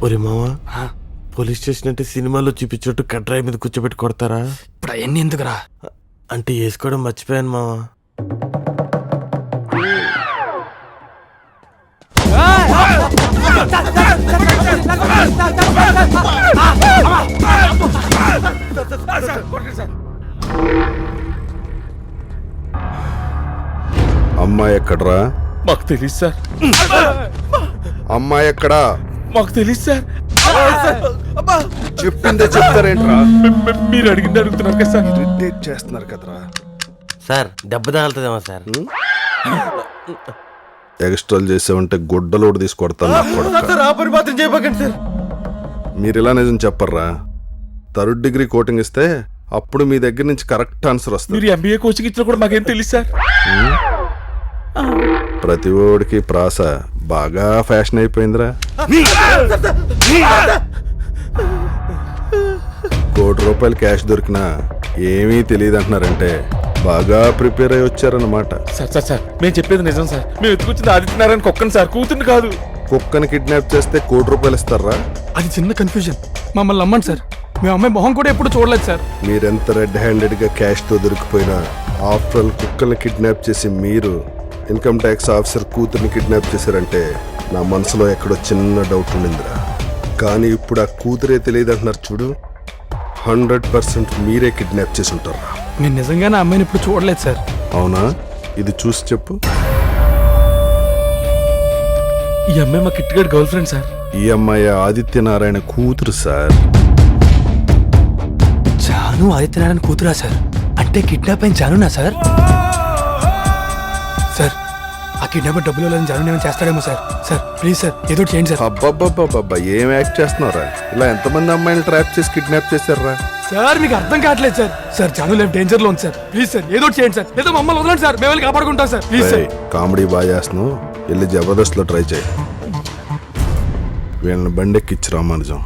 ఒరే మావా, police station అంటే సినిమాలో చూపించినట్టు కట్రాయి మీద కూర్చోబెట్టి కొడతారా? ఇప్పుడు అవన్నీ ఎందుకురా? అంటే వేసుకోవడం మర్చిపోయాను మావా. అమ్మాయి ఎక్కడరా? మాకు తెలియదు సార్. అమ్మాయి ఎక్కడా? మాకు తెలియదు సార్. చెప్పిందే చెప్తారేంట్రా? మీరు అడిగింది అడుగుతున్నారు కదా సార్. ఇరిటేట్ చేస్తున్నారు కదరా. సార్ దెబ్బ తగలుతుందేమో సార్. ఎక్స్ట్రాల్ చేసావంటే గుడ్డలోడు తీసి కొడతాను. మీరు ఇలా నిజం చెప్పర్రా. 3rd డిగ్రీ కోటింగ్ ఇస్తే అప్పుడు మీ దగ్గర నుంచి కరెక్ట్ ఆన్సర్ వస్తుంది. మీరు MBA కోచింగ్ ఇచ్చినా కూడా మాకేం తెలియదు సార్. ప్రతి ఓడికి ప్రాస బాగా ఫ్యాషన్ అయిపోయిందిరా. ₹1 క్యాష్ దొరికినా ఏమీ తెలియదు అంటున్నారంటే బాగా ప్రిపేర్ అయ్యి వచ్చారన్నమాట. సార్ సార్ సార్ మేము చెప్పేది నిజం సార్. మేము ఎత్తుకొచ్చింది ఆదిత్యనారాయణ కుక్కని సార్, కూతుర్ని కాదు. కుక్కని కిడ్నాప్ చేస్తే ₹1 ఇస్తారా? అది చిన్న కన్ఫ్యూజన్. మమ్మల్ని నమ్మండి సార్, మేము అమ్మాయి మొహం కూడా ఎప్పుడు చూడలేదు సార్. మీరెంత రెడ్ హ్యాండెడ్ గా క్యాష్ తో దొరికిపోయినా ఆఫ్టర్ ఆల్ కుక్కల్ని కిడ్నాప్ చేసి మీరు ఇన్కమ్ ట్యాక్స్ ఆఫీసర్ కూతుర్ని కిడ్నాప్ చేశారంటే నా మనసులో ఎక్కడో చిన్న డౌట్ ఉండిందిరా. కానీ ఇప్పుడు ఆ కూతురే తెలియదు అంటున్నారు చూడు. 100% మీరే కిడ్నాప్ చేసి ఉంటారా? నేను నిజంగానే అమ్మాయిని ఇప్పుడు చూడలేదు సార్. అవునా? ఇది చూసి చెప్పు. ఈ అమ్మాయి మా కిట్టిగాడి గర్ల్ ఫ్రెండ్ సార్. ఈ అమ్మాయి ఆదిత్యనారాయణ కూతురు సార్. జాను ఆదిత్యనారాయణ కూతురా సార్? అంటే కిడ్నాప్ అయిన జానునా సార్? సార్ ఆ కిడ్నాపర్ డబ్బులు ఇవ్వాలని జాను ఏమైనా చేస్తాడేమో సార్. సార్ ప్లీజ్ సార్ ఏదో చేయండి సార్. అబ్బబ్బబ్బబ్బబ్బా, ఏం యాక్ట్ చేస్తున్నారా? ఇలా ఎంతమంది అమ్మాయిని ట్రాప్ చేసి కిడ్నాప్ చేశారా? సార్ మీకు అర్థం కావట్లేదు sir. Sir Janu life danger లో ఉంది సార్. ప్లీజ్ సార్ ఏదో చేయండి సార్. ఏదో మమ్మల్ని వదలండి సార్, మేము వెళ్ళి కాపాడుకుంటాం సార్. Please sir. కామెడీ బాగా చేస్తున్నావు, వెళ్ళి జబర్దస్త్ లో ట్రై చేయి. వీళ్ళని బండెక్కిచ్చి రామానుజం.